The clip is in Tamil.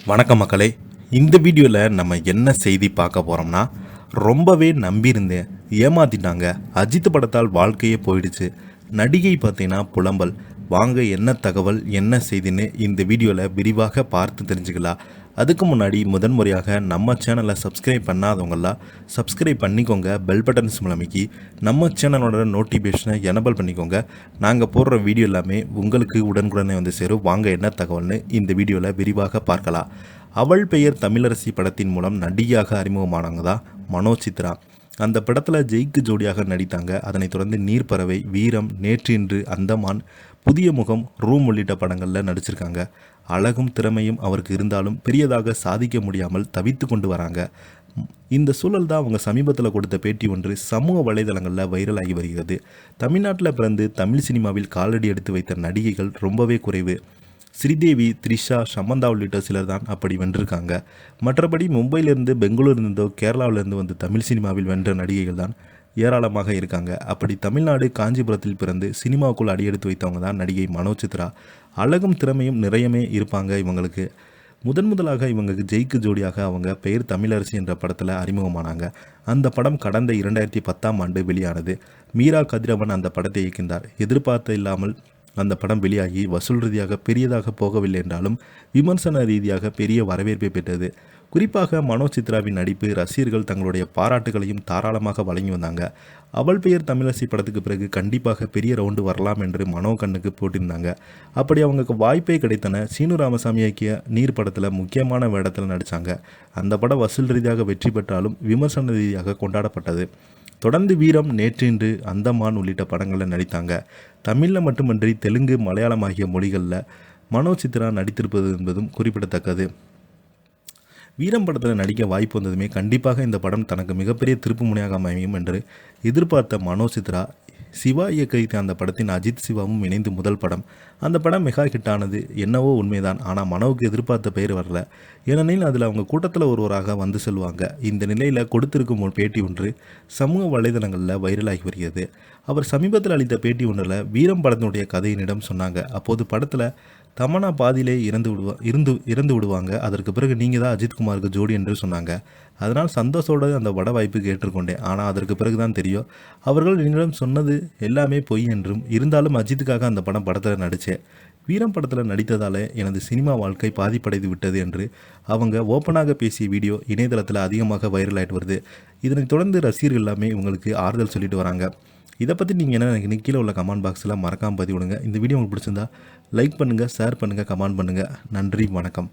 வணக்கம் மக்களே. இந்த வீடியோவில் நம்ம என்ன செய்தி பார்க்க போகிறோம்னா, ரொம்பவே நம்பியிருந்தேன், ஏமாத்திட்டாங்க, அஜித் படத்தால் வாழ்க்கையே போயிடுச்சு, நடிகை பார்த்தீங்கன்னா புலம்பல். வாங்க என்ன தகவல் என்ன செய்தின்னு இந்த வீடியோவில் விரிவாக பார்த்து தெரிஞ்சுக்கலாம். அதுக்கு முன்னாடி முதன்முறையாக நம்ம சேனலை சப்ஸ்கிரைப் பண்ணாதவங்களாம் சப்ஸ்கிரைப் பண்ணிக்கோங்க. பெல் பட்டன்ஸ் மூலமைக்கு நம்ம சேனலோட நோட்டிஃபிகேஷனை எனபிள் பண்ணிக்கோங்க. நாங்கள் போடுற வீடியோ எல்லாமே உங்களுக்கு உடனுக்குடனே வந்து சேரும். வாங்க என்ன தகவல்னு இந்த வீடியோவில் விரிவாக பார்க்கலாம். அவள் பெயர் தமிழரசி படத்தின் மூலம் நடிகையாக அறிமுகமானவங்க தான் மனோஜ் சித்ரா. அந்த படத்தில் ஜெய்க்கு ஜோடியாக நடித்தாங்க. அதனைத் தொடர்ந்து நீர்ப்பறவை, வீரம், நேற்று இன்று, அந்தமான், புதிய முகம், ரூம் உள்ளிட்ட படங்களில் நடிச்சிருக்காங்க. அழகும் திறமையும் அவருக்கு இருந்தாலும் பெரியதாக சாதிக்க முடியாமல் தவித்து கொண்டு வராங்க. இந்த சூழல் தான் அவங்க சமீபத்தில் கொடுத்த பேட்டி ஒன்று சமூக வலைதளங்களில் வைரலாகி வருகிறது. தமிழ்நாட்டில் பிறந்து தமிழ் சினிமாவில் காலடி எடுத்து வைத்த நடிகைகள் ரொம்பவே குறைவு. ஸ்ரீதேவி, த்ரிஷா, சமந்தா உள்ளிட்ட சிலர் தான் அப்படி வென்றிருக்காங்க. மற்றபடி மும்பையிலிருந்து, பெங்களூர்லேருந்தோ, கேரளாவிலிருந்து வந்து தமிழ் சினிமாவில் வென்ற நடிகைகள் தான் ஏராளமாக இருக்காங்க. அப்படி தமிழ்நாடு காஞ்சிபுரத்தில் பிறந்து சினிமாவுக்குள் அடியெடுத்து வைத்தவங்க தான் நடிகை மனோஜ் சித்ரா. அழகும் திறமையும் நிறையமே இருப்பாங்க இவங்களுக்கு. முதலாக இவங்களுக்கு ஜெய்க்கு ஜோடியாக அவங்க பெயர் தமிழரசி என்ற படத்தில் அறிமுகமானாங்க. அந்த படம் கடந்த 2010ஆம் ஆண்டு வெளியானது. மீரா கதிரவன் அந்த படத்தை இயக்கினார். எதிர்பார்த்த இல்லாமல் அந்த படம் வெளியாகி வசூல் ரீதியாக பெரியதாக போகவில்லை என்றாலும் விமர்சன ரீதியாக பெரிய வரவேற்பை பெற்றது. குறிப்பாக மனோஜ் சித்ராவின் நடிப்பு ரசிகர்கள் தங்களுடைய பாராட்டுகளையும் தாராளமாக வழங்கி வந்தாங்க. அவள் பெயர் தமிழரசி படத்துக்கு பிறகு கண்டிப்பாக பெரிய ரவுண்டு வரலாம் என்று மனோ கண்ணுக்கு போட்டிருந்தாங்க. அப்படி அவங்களுக்கு வாய்ப்பே கிடைத்தன. சீனு ராமசாமி இயக்கிய நீர் படத்தில் முக்கியமான வேடத்தில் நடித்தாங்க. அந்த படம் வசூல் ரீதியாக வெற்றி பெற்றாலும் விமர்சன ரீதியாக கொண்டாடப்பட்டது. தொடர்ந்து வீரம், நேற்று இன்று, அந்தமான் உள்ளிட்ட படங்களில் நடித்தாங்க. தமிழில் மட்டுமன்றி தெலுங்கு, மலையாளம் ஆகிய மொழிகளில் மனோஜ் சித்ரா நடித்திருப்பது என்பதும் குறிப்பிடத்தக்கது. வீரம் படத்தில் நடிக்க வாய்ப்பு வந்ததுமே கண்டிப்பாக இந்த படம் தனக்கு மிகப்பெரிய திருப்பு முனையாக அமையும் என்று எதிர்பார்த்த மனோஜ் சித்ரா சிவா இயக்கிய அந்த படத்தின் அஜித் சிவாவும் இணைந்து முதல் படம். அந்த படம் மெகா ஹிட் ஆனது என்னவோ உண்மைதான். ஆனால் மனோவுக்கு எதிர்பார்த்த பெயர் வரல. ஏனெனில் அதில் அவங்க கூட்டத்தில் ஒருவராக வந்து செல்வாங்க. இந்த நிலையில் கொடுத்திருக்கும் ஒரு பேட்டி ஒன்று சமூக வலைதளங்களில் வைரலாகி வருகிறது. அவர் சமீபத்தில் அளித்த பேட்டி ஒன்றில் வீரம் படத்தினுடைய கதையினிடம் சொன்னாங்க. அப்போது படத்தில் தமன்னா பாதியிலே இறந்து விடுவாங்க. அதற்கு பிறகு நீங்கள் தான் அஜித்குமாருக்கு ஜோடி என்று சொன்னாங்க. அதனால் சந்தோஷோடு அந்த பட வாய்ப்பு கேட்டிருக்கொண்டேன். ஆனால் அதற்கு பிறகு தான் தெரியும் அவர்கள் என்னிடம் சொன்னது எல்லாமே பொய் என்றும். இருந்தாலும் அஜித்துக்காக அந்த படத்தில் நடித்தேன். வீரம் படத்தில் நடித்ததால் எனது சினிமா வாழ்க்கை பாதிப்படைந்து விட்டது என்று அவங்க ஓப்பனாக பேசிய வீடியோ இணையதளத்தில் அதிகமாக வைரல் ஆகிட்டு வருது. இதனைத் தொடர்ந்து ரசிகர்கள் எல்லாமே இவங்களுக்கு ஆறுதல் சொல்லிட்டு வராங்க. இதை பற்றி நீங்கள் என்ன நினைக்கிறீங்க? கீழே உள்ள கமெண்ட் பாக்ஸில் மறக்காமல் பதிவிடுங்க. இந்த வீடியோ உங்களுக்கு பிடிச்சிருந்தா லைக் பண்ணுங்கள், ஷேர் பண்ணுங்கள், கமெண்ட் பண்ணுங்கள். நன்றி, வணக்கம்.